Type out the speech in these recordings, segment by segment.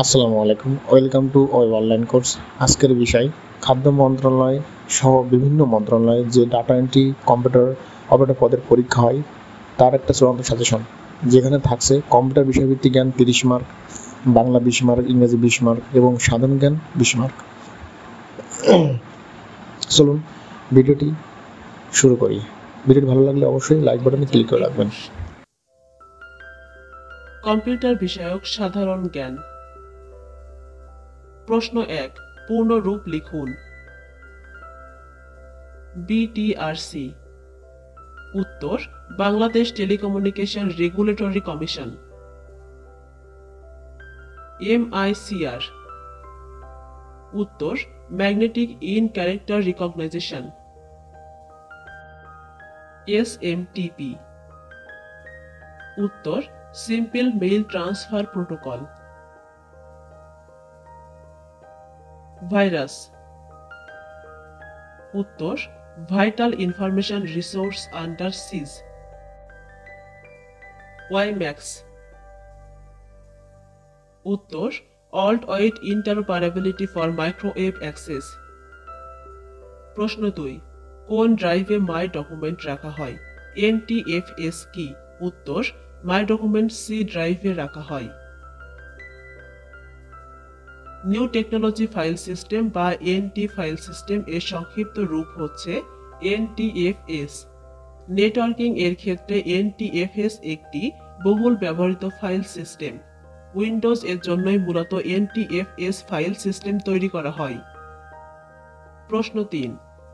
আসসালামু আলাইকুম, welcome to web online course. আজকের বিষয় খাদ্য মন্ত্রণালয় সহ বিভিন্ন মন্ত্রণালয়ে যে ডাটা এন্ট্রি কম্পিউটার অপারেটর পদের পরীক্ষা হয় তার একটা চূড়ান্ত সাজেশন, যেখানে থাকছে কম্পিউটার বিষয়ভিত্তিক জ্ঞান 30 মার্ক, বাংলা 20 মার্ক, ইংরেজি 20 মার্ক এবং সাধারণ জ্ঞান 20 মার্ক। চলুন ভিডিওটি শুরু করি। ভিডিওটি ভালো লাগলে অবশ্যই লাইক বাটনে ক্লিক করে রাখবেন। কম্পিউটার বিষয়ক সাধারণ জ্ঞান। প্রশ্ন 1, পূর্ণ রূপ লিখুন। বিটিআরসি। উত্তর, Bangladesh telecommunication regulatory commission. MICR. উত্তর, magnetic in character recognition. SMTP. উত্তর, simple mail transfer protocol. Virus. উত্তর, vital information resource under seize. WiMAX. উত্তর, alt wait interoperability for microwave access. প্রশ্ন 2, কোন ড্রাইভে মাই ডকুমেন্ট রাখা হয়? এনটিএফএস কি? উত্তর, মাই ডকুমেন্ট সি ড্রাইভে রাখা হয়। নিউ টেকনোলজি ফাইল সিস্টেম বা এনটি ফাইল সিস্টেম এর সংক্ষিপ্ত রূপ হচ্ছে এনটিএফএস। নেটওয়ার্কিং এর ক্ষেত্রে এনটিএফএস একটি বহুল ব্যবহৃত ফাইল সিস্টেম। উইন্ডোজ এর জন্যই মূলত এনটিএফএস ফাইল সিস্টেম তৈরি করা হয়। প্রশ্ন 3,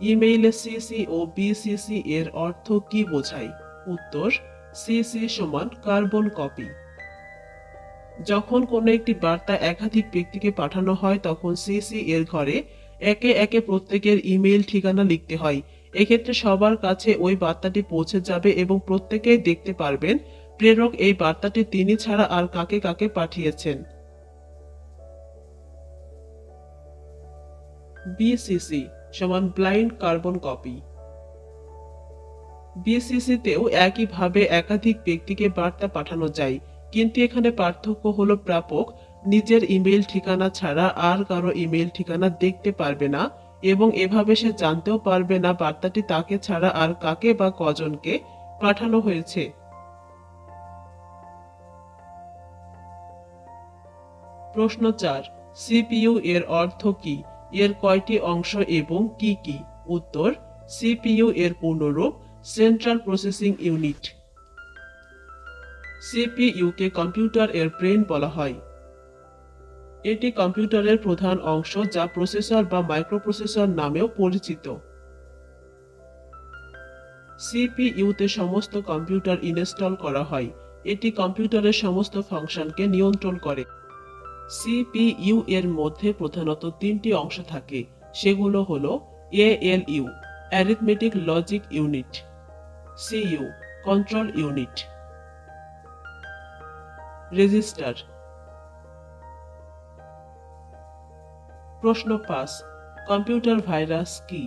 ইমেইলে সিসি ও বিসিসি এর অর্থ কি বোঝায়? উত্তর, সিসি সমান কার্বন কপি। যখন কোনো একটি বার্তা একাধিক ব্যক্তিকে পাঠানো হয় তখন সিসি এর ঘরে একে একে প্রত্যেকের ইমেইল ঠিকানা লিখতে হয়। এক্ষেত্রে সবার কাছে ওই বার্তাটি পৌঁছে যাবে এবং প্রত্যেকেই দেখতে পারবেন প্রেরক এই বার্তাটি তিনি ছাড়া আর কাকে কাকে পাঠিয়েছেন। বিসিসি সমান ব্লাইন্ড কার্বন কপি। বিসিসিতেও একইভাবে একাধিক ব্যক্তিকে বার্তা পাঠানো যায়, কিন্তু এখানে পার্থক্য হলো প্রাপক নিজের ইমেইল ঠিকানা ছাড়া আর কারো ইমেইল ঠিকানা দেখতে পারবে না এবং এভাবে সে জানতেও পারবে না বার্তাটি তাকে ছাড়া আর কাকে বা কজনকে পাঠানো হয়েছে। প্রশ্ন 4, সিপিইউ এর অর্থ কি? এর কয়টি অংশ এবং কি কি? উত্তর, সিপিইউ এর পূর্ণরূপ সেন্ট্রাল প্রসেসিং ইউনিট। সিপিইউ কে কম্পিউটার এর ব্রেন বলা হয়। এটি কম্পিউটারের প্রধান অংশ যা প্রসেসর বা মাইক্রোপ্রসেসর নামেও পরিচিত। সিপিইউ তে সমস্ত কম্পিউটার ইনস্টল করা হয়। এটি কম্পিউটারের সমস্ত ফাংশনকে নিয়ন্ত্রণ করে। সিপিইউ এর মধ্যে প্রধানত 3টি অংশ থাকে, সেগুলো হলো ALU arithmetic logic unit, CU control unit. Register. প্রশ্ন 5, কম্পিউটার ভাইরাস কি?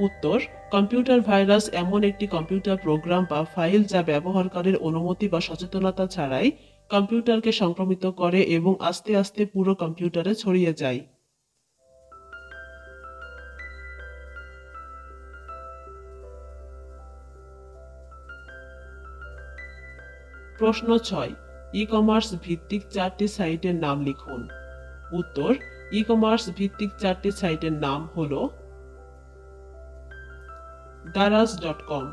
উত্তর, কম্পিউটার ভাইরাস এমন একটি কম্পিউটার প্রোগ্রাম বা ফাইল যা ব্যবহারকারীর অনুমতি বা সচেতনতা ছাড়াই কম্পিউটারকে সংক্রমিত করে এবং আস্তে আস্তে পুরো কম্পিউটারে ছড়িয়ে যায়। প্রশ্ন 6, ই-কমার্স ভিত্তিক 4টি সাইটের নাম লিখুন। উত্তর, ই-কমার্স ভিত্তিক 4টি সাইটের নাম হলো দারাজ.com,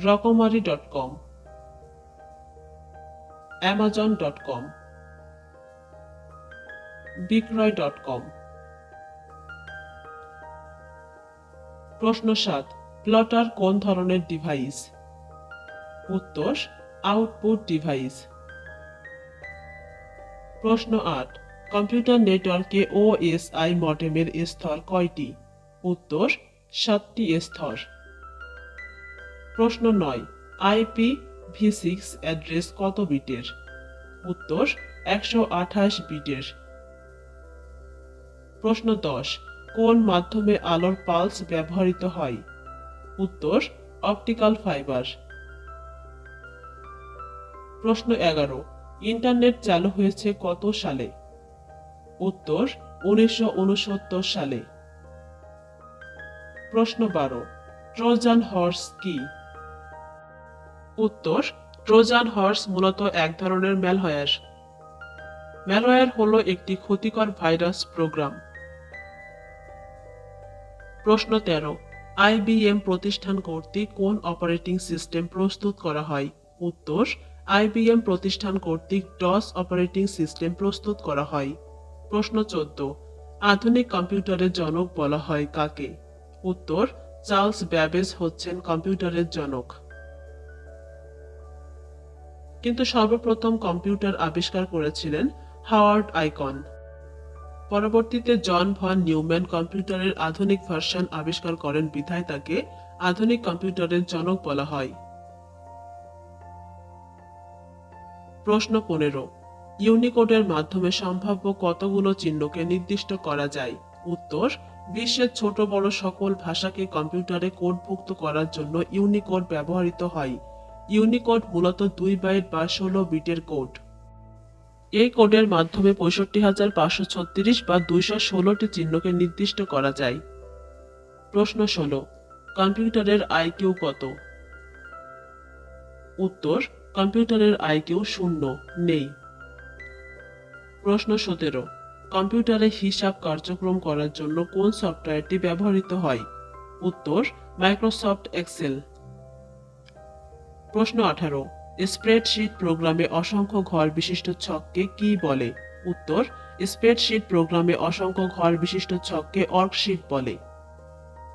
রকমারি.com, amazon.com, বিক্রয়.com। প্রশ্ন 7, প্লটার কোন ধরনের ডিভাইস? উত্তর, আউটপুট ডিভাইস। প্রশ্ন 8, কম্পিউটার নেটওয়ার্কে ওএসআই মডেমের স্তর কয়টি? উত্তর, 7টি স্তর। প্রশ্ন 9, IPv6 অ্যাড্রেস কত বিটের? উত্তর, 128 বিটের। প্রশ্ন 10, কোন মাধ্যমে আলোর পালস ব্যবহৃত হয়? উত্তর, অপটিক্যাল ফাইবার। প্রশ্ন 11, ইন্টারনেট চালু হয়েছে কত সালে? উত্তর 1969 সালে। প্রশ্ন 12, ট্রোজান হর্স কি? উত্তর, ট্রোজান হর্স মূলত এক ধরনের ম্যালওয়্যার। ম্যালওয়্যার হলো একটি ক্ষতিকর ভাইরাস প্রোগ্রাম। প্রশ্ন 13, আইবিএম প্রতিষ্ঠান কর্তৃক কোন অপারেটিং সিস্টেম প্রস্তুত করা হয়? উত্তর, আইবিএম প্রতিষ্ঠান কর্তৃক ডস অপারেটিং সিস্টেম প্রস্তুত করা হয়। প্রশ্ন 14, আধুনিক কম্পিউটারের জনক বলা হয় কাকে? উত্তর, চার্লস ব্যাবেজ হচ্ছেন কম্পিউটারের জনক। কিন্তু সর্বপ্রথম কম্পিউটার আবিষ্কার করেছিলেন হাওয়ার্ড আইকন। পরবর্তীতে জন ভন নিউম্যান কম্পিউটারের আধুনিক ভার্সন আবিষ্কার করেন বিধায় তাকে আধুনিক কম্পিউটারের জনক বলা হয়। প্রশ্ন 15, ইউনিকোডের মাধ্যমে সম্ভাব্য কতগুলো চিহ্নকে নির্দিষ্ট করা যায়? উত্তর, বিশ্বের ছোট বড় সকল ভাষাকে কম্পিউটারে কোডভুক্ত করার জন্য ইউনিকোড ব্যবহৃত হয়। ইউনিকোড মূলত 2 বাইট বা 16 বিটের কোড। এই কোডের মাধ্যমে 65,536 বা 216টি চিহ্নকে নির্দিষ্ট করা যায়। প্রশ্ন 16, কম্পিউটারের আইকিউ কত? উত্তর, কম্পিউটারের আইকিউ 0, নেই। প্রশ্ন 17, কম্পিউটারে হিসাব কার্যক্রম করার জন্য কোন সফটওয়্যারটি ব্যবহৃত হয়? উত্তর, মাইক্রোসফট এক্সেল। প্রশ্ন 18, স্প্রেডশিট প্রোগ্রামে অসংখ্য ঘর বিশিষ্ট ছককে কি বলে? উত্তর, স্প্রেডশিট প্রোগ্রামে অসংখ্য ঘর বিশিষ্ট ছককে ওয়ার্কশিট বলে।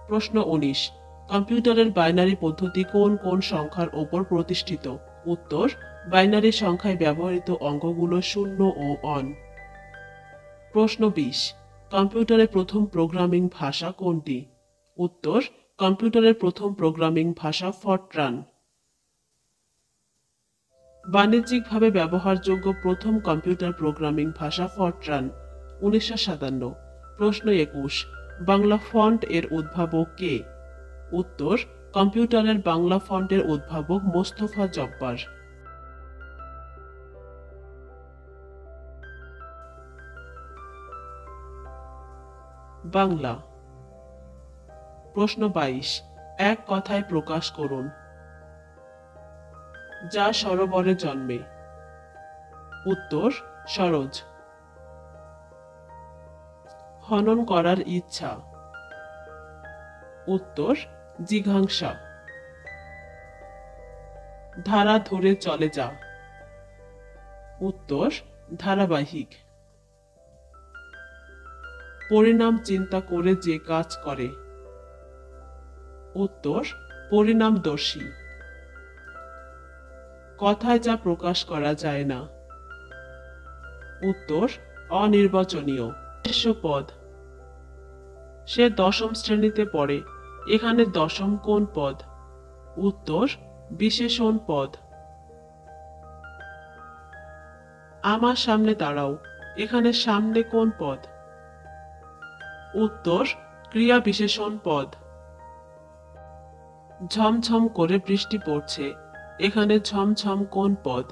প্রশ্ন 19, কম্পিউটারের বাইনারি পদ্ধতি কোন কোন সংখ্যার উপর প্রতিষ্ঠিত? উত্তর, বাইনারি সংখ্যায় ব্যবহৃত অঙ্কগুলো 0 ও 1। প্রশ্ন 20, কম্পিউটারের প্রথম প্রোগ্রামিং ভাষা কোনটি? উত্তর, কম্পিউটারের প্রথম প্রোগ্রামিং ভাষা ফরট্রান। বাণিজ্যিকভাবে ব্যবহারযোগ্য প্রথম কম্পিউটার প্রোগ্রামিং ভাষা ফরট্রান, 1957। প্রশ্ন 21, বাংলা ফন্ট এর উদ্ভাবক কে? উত্তর, কম্পিউটারের বাংলা ফন্টের উদ্ভাবক মোস্তফা জব্বার। বাংলা। প্রশ্ন 22, এক কথায় প্রকাশ করুন। যা সরোবরে জন্মে। উত্তর, সরোজ। হনন করার ইচ্ছা। উত্তর, জিঘাংসা। ধারা ধরে চলে যা। উত্তর, ধারাবাহিক। পরিণাম চিন্তা করে যে কাজ করে। উত্তর, পরিণামদর্শী। কথায় যা প্রকাশ করা যায় না। উত্তর, অনির্বাচনীয়। পদ। সে 10ম শ্রেণীতে পড়ে। এখানে 10ম কোন পদ? উত্তর, বিশেষণ পদ। আমার সামনে দাঁড়াও। এখানে সামনে কোন পদ? উত্তর, ক্রিয়া বিশেষণ পদ। ঝমঝম করে বৃষ্টি পড়ছে। এখানে ঝমঝম কোন পদ?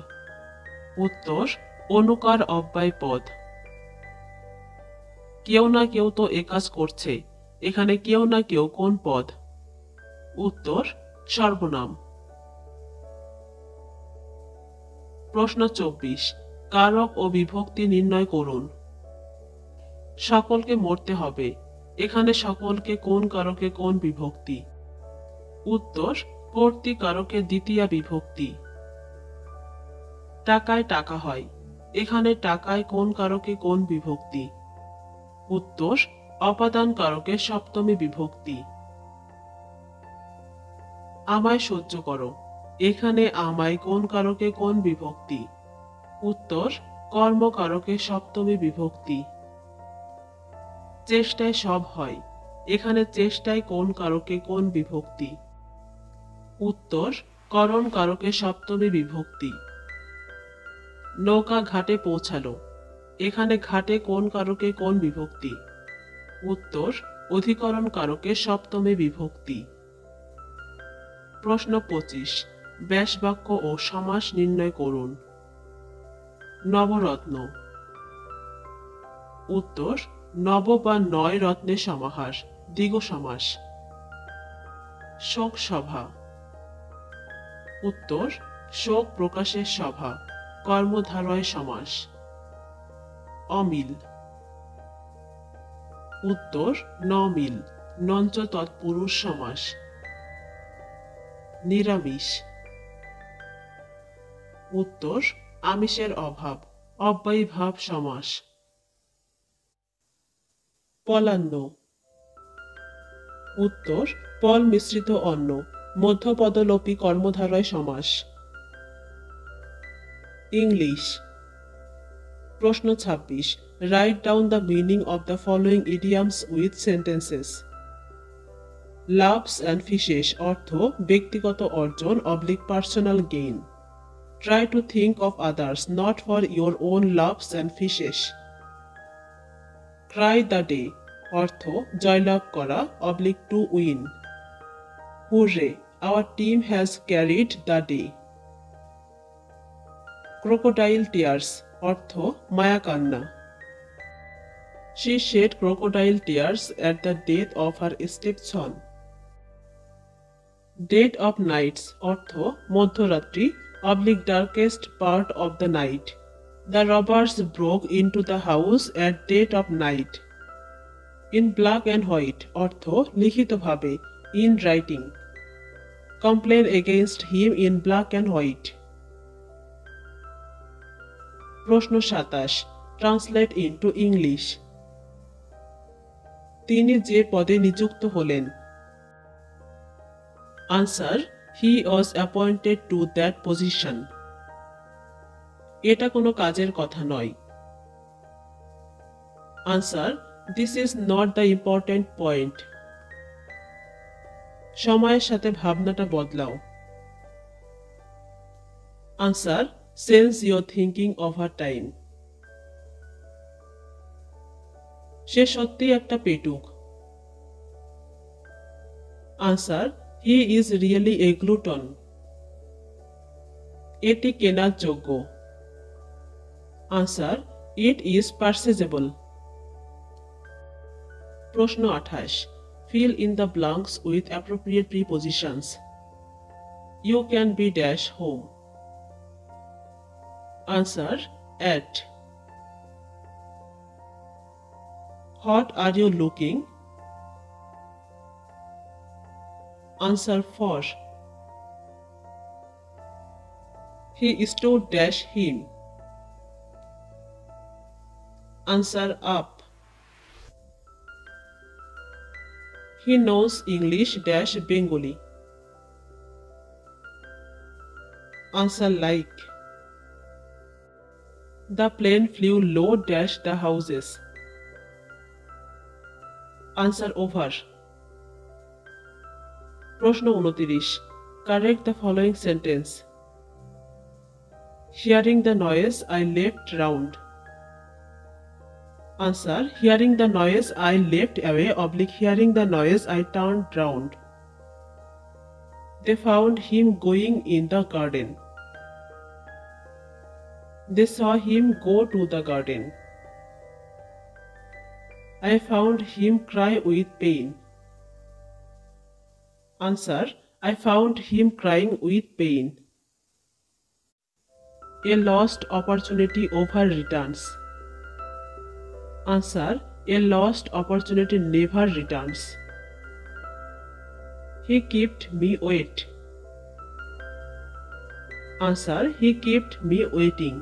উত্তর, অনুকার অব্যয় পদ। কেউ না কেউ তো এ কাজ করছে। এখানে কেউ না কেউ কোন পদ? উত্তর, সর্বনাম। প্রশ্ন 24, কারক ও বিভক্তি নির্ণয় করুন। সকলকে মরতে হবে। এখানে সকলকে কোন কারকে কোন বিভক্তি? উত্তর, কর্তৃকারকে দ্বিতীয়া বিভক্তি। টাকায় টাকা হয়। এখানে টাকায় কোন কারকে কোন বিভক্তি? উত্তর, অপাদান কারকে সপ্তমী বিভক্তি। আমায় সহ্য করো। এখানে আমায় কোন কারকে কোন বিভক্তি? উত্তর, কর্মকারকে সপ্তমী বিভক্তি। চেষ্টায় সব হয়। এখানে চেষ্টায় কোন কারকে কোন বিভক্তি? উত্তর, করণ কারকে সপ্তমী বিভক্তি। নৌকা ঘাটে পৌঁছালো। এখানে ঘাটে কোন কারকে কোন বিভক্তি? উত্তর, অধিকরণ কারকে সপ্তমী বিভক্তি। প্রশ্ন 25, ব্যাসবাক্য ও সমাস নির্ণয় করুন। নবরত্ন। উত্তর নব বা নয় রত্নের সমাহার, দ্বিগু সমাস। শোক সভা। উত্তর শোক প্রকাশের সভা, কর্মধারয় সমাস। অমিল। উত্তর নমিল, নঞ্চ তৎপুরুষ সমাস। নিরামিষ। উত্তর আমিষের অভাব, অব্যয়ীভাব সমাস। পলান্ন। উত্তর পল মিশ্রিত অন্ন, মধ্যপদলোপী কর্মধারয় সমাস। ইংলিশ। প্রশ্ন ২৬। Write down the meaning of the following idioms with sentences. Loaves and fishes অর্থ ব্যক্তিগত অর্জন personal gain. Try to think of others, not for your own loaves and fishes. Carry the day অর্থ জয়লাভ করা to win. Hurray, our team has carried the day. Crocodile tears অর্থ মায়াকান্না। She shed crocodile tears at the death of her stepson. Dead of nights অর্থ মধ্যরাত্রি darkest part of the night. The robbers broke into the house at dead of night. In black and white অর্থ লিখিতভাবে in writing. Complain against him in black and white. প্রশ্ন ২৭। Translate into English. তিনি যে পদে নিযুক্ত হলেন। Answer, he was appointed to that position. এটা কোনো কাজের কথা নয়। Answer, this is not the important point. সময়ের সাথে ভাবনাটা বদলাও। Answer, change your thinking over time. সে সত্যি একটা পেটুক। Answer, he is really a glutton. এটি কেনার যোগ্য। Answer, it is purchasable. প্রশ্ন ২৮। Fill in the blanks with appropriate prepositions. You can be dash home. Answer, at. What are you looking? Answer, for. He stood dash him. Answer, up. He knows English dash Bengali. Answer, like. The plane flew low dash the houses. Answer, over. প্রশ্ন ২৯। Correct the following sentence. Hearing the noise, I left round. Answer, hearing the noise, I left away hearing the noise, I turned round. They found him going in the garden. They saw him go to the garden. I found him cry with pain. Answer, I found him crying with pain. A lost opportunity over returns. Answer, a lost opportunity never returns. He kept me wait. Answer, he kept me waiting.